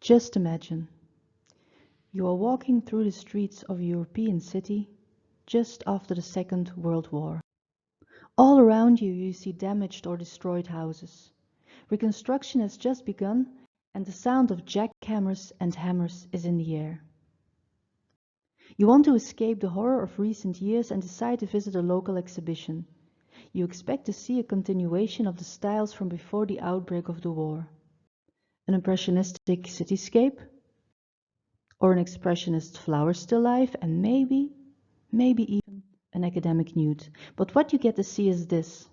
Just imagine, you are walking through the streets of a European city just after the Second World War. All around you, you see damaged or destroyed houses. Reconstruction has just begun, and the sound of jackhammers and hammers is in the air. You want to escape the horror of recent years and decide to visit a local exhibition. You expect to see a continuation of the styles from before the outbreak of the war. An impressionistic cityscape, or an expressionist flower still life, and maybe even an academic nude. But what you get to see is this.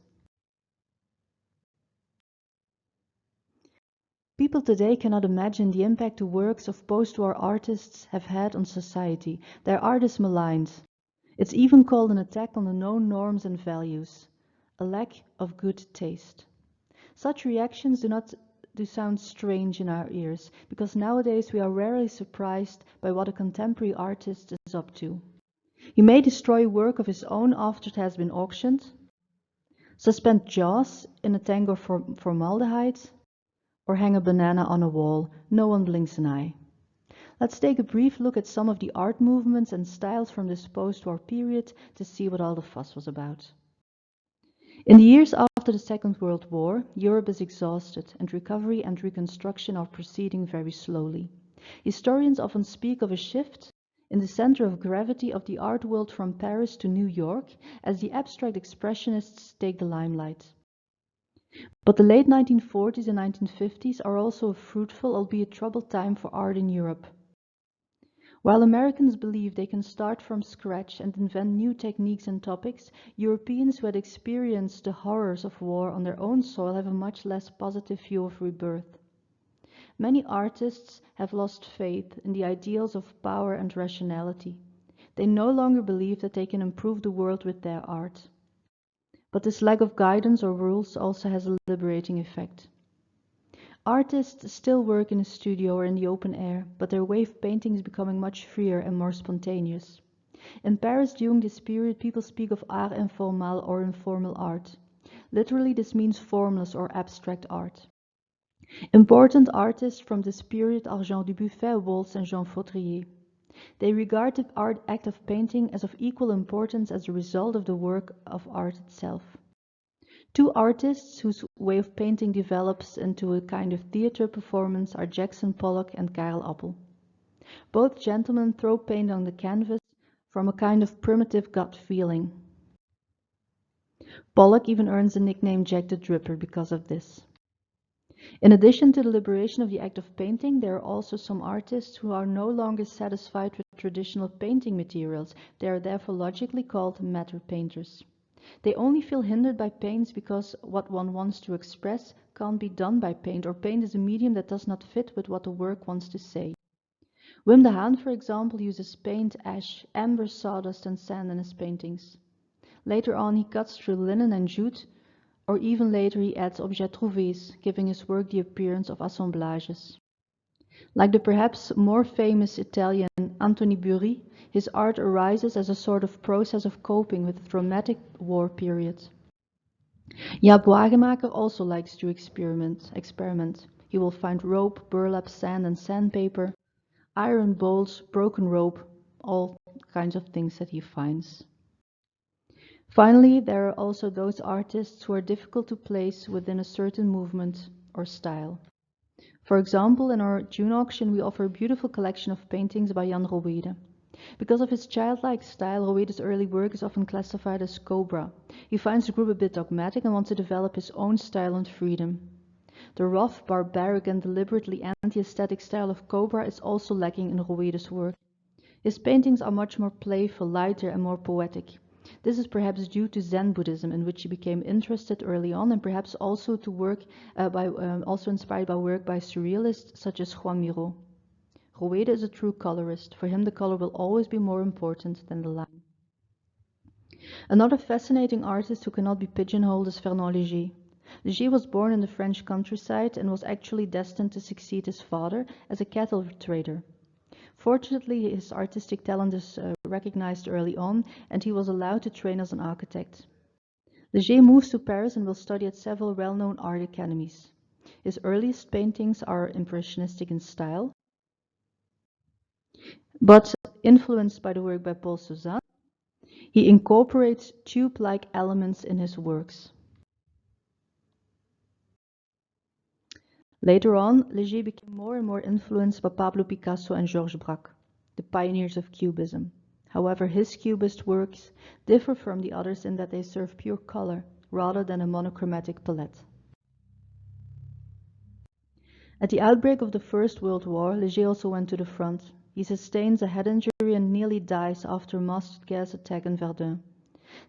People today cannot imagine the impact the works of post-war artists have had on society. Their art is maligned. It's even called an attack on the known norms and values, a lack of good taste. Such reactions do sound strange in our ears, because nowadays we are rarely surprised by what a contemporary artist is up to. He may destroy work of his own after it has been auctioned, suspend jaws in a tank of formaldehyde, or hang a banana on a wall. No one blinks an eye. Let's take a brief look at some of the art movements and styles from this post-war period to see what all the fuss was about. In the years after the Second World War, Europe is exhausted, and recovery and reconstruction are proceeding very slowly. Historians often speak of a shift in the center of gravity of the art world from Paris to New York, as the abstract expressionists take the limelight. But the late 1940s and 1950s are also a fruitful, albeit troubled time for art in Europe. While Americans believe they can start from scratch and invent new techniques and topics, Europeans who had experienced the horrors of war on their own soil have a much less positive view of rebirth. Many artists have lost faith in the ideals of power and rationality. They no longer believe that they can improve the world with their art. But this lack of guidance or rules also has a liberating effect. Artists still work in a studio or in the open air, but their way of painting is becoming much freer and more spontaneous. In Paris during this period, people speak of art informel or informal art. Literally, this means formless or abstract art. Important artists from this period are Jean Dubuffet, Waltz, and Jean Fautrier. They regard the act of painting as of equal importance as the result of the work of art itself. Two artists whose way of painting develops into a kind of theater performance are Jackson Pollock and Karel Appel. Both gentlemen throw paint on the canvas from a kind of primitive gut feeling. Pollock even earns the nickname Jack the Dripper because of this. In addition to the liberation of the act of painting, there are also some artists who are no longer satisfied with traditional painting materials. They are therefore logically called matter painters. They only feel hindered by paints because what one wants to express can't be done by paint, or paint is a medium that does not fit with what the work wants to say. Wim de Haan, for example, uses paint, ash, amber, sawdust, and sand in his paintings. Later on, he cuts through linen and jute, or even later he adds objets trouvés, giving his work the appearance of assemblages. Like the perhaps more famous Italian Anthony Bury, his art arises as a sort of process of coping with the traumatic war period. Jaap Wagemaker also likes to experiment. He will find rope, burlap, sand and sandpaper, iron bowls, broken rope, all kinds of things that he finds. Finally, there are also those artists who are difficult to place within a certain movement or style. For example, in our June auction, we offer a beautiful collection of paintings by Jan Roede. Because of his childlike style, Roede's early work is often classified as cobra. He finds the group a bit dogmatic and wants to develop his own style and freedom. The rough, barbaric, and deliberately anti-aesthetic style of cobra is also lacking in Roede's work. His paintings are much more playful, lighter, and more poetic. This is perhaps due to Zen Buddhism, in which he became interested early on, and perhaps also to work also inspired by work by surrealists such as Juan Miró. Roede is a true colorist. For him, the color will always be more important than the line. Another fascinating artist who cannot be pigeonholed is Fernand Léger. Léger was born in the French countryside and was actually destined to succeed his father as a cattle trader. Fortunately, his artistic talent is recognized early on, and he was allowed to train as an architect. Léger moves to Paris and will study at several well-known art academies. His earliest paintings are impressionistic in style, But influenced by the work by Paul Cézanne, he incorporates tube-like elements in his works. Later on, Léger became more and more influenced by Pablo Picasso and Georges Braque, the pioneers of Cubism. However, his Cubist works differ from the others in that they serve pure color rather than a monochromatic palette. At the outbreak of the First World War, Léger also went to the front. He sustains a head injury and nearly dies after a mustard gas attack in Verdun.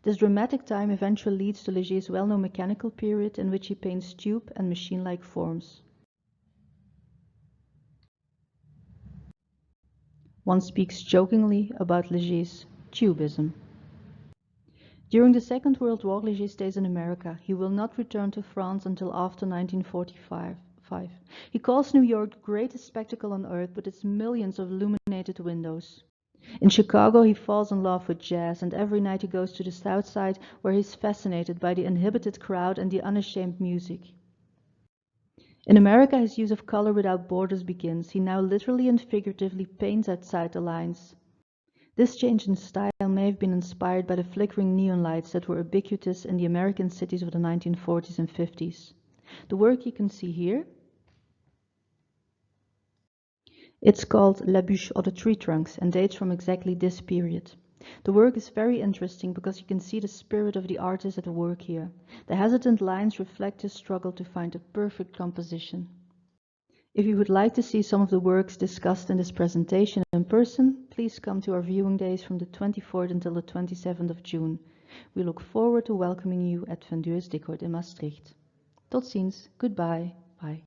This dramatic time eventually leads to Léger's well-known mechanical period in which he paints tube and machine-like forms. One speaks jokingly about Léger's tubism. During the Second World War, Léger stays in America. He will not return to France until after 1945. He calls New York the greatest spectacle on earth with its millions of illuminated windows. In Chicago, he falls in love with jazz, and every night he goes to the South Side, where he is fascinated by the uninhibited crowd and the unashamed music. In America, his use of color without borders begins. He now literally and figuratively paints outside the lines. This change in style may have been inspired by the flickering neon lights that were ubiquitous in the American cities of the 1940s and 50s. The work you can see here, it's called La Bûche, or the Tree Trunks, and dates from exactly this period. The work is very interesting because you can see the spirit of the artist at work here. The hesitant lines reflect his struggle to find a perfect composition. If you would like to see some of the works discussed in this presentation in person, please come to our viewing days from the 24th until the 27th of June. We look forward to welcoming you at Vendeur's Decor in Maastricht. Tot ziens, goodbye, bye.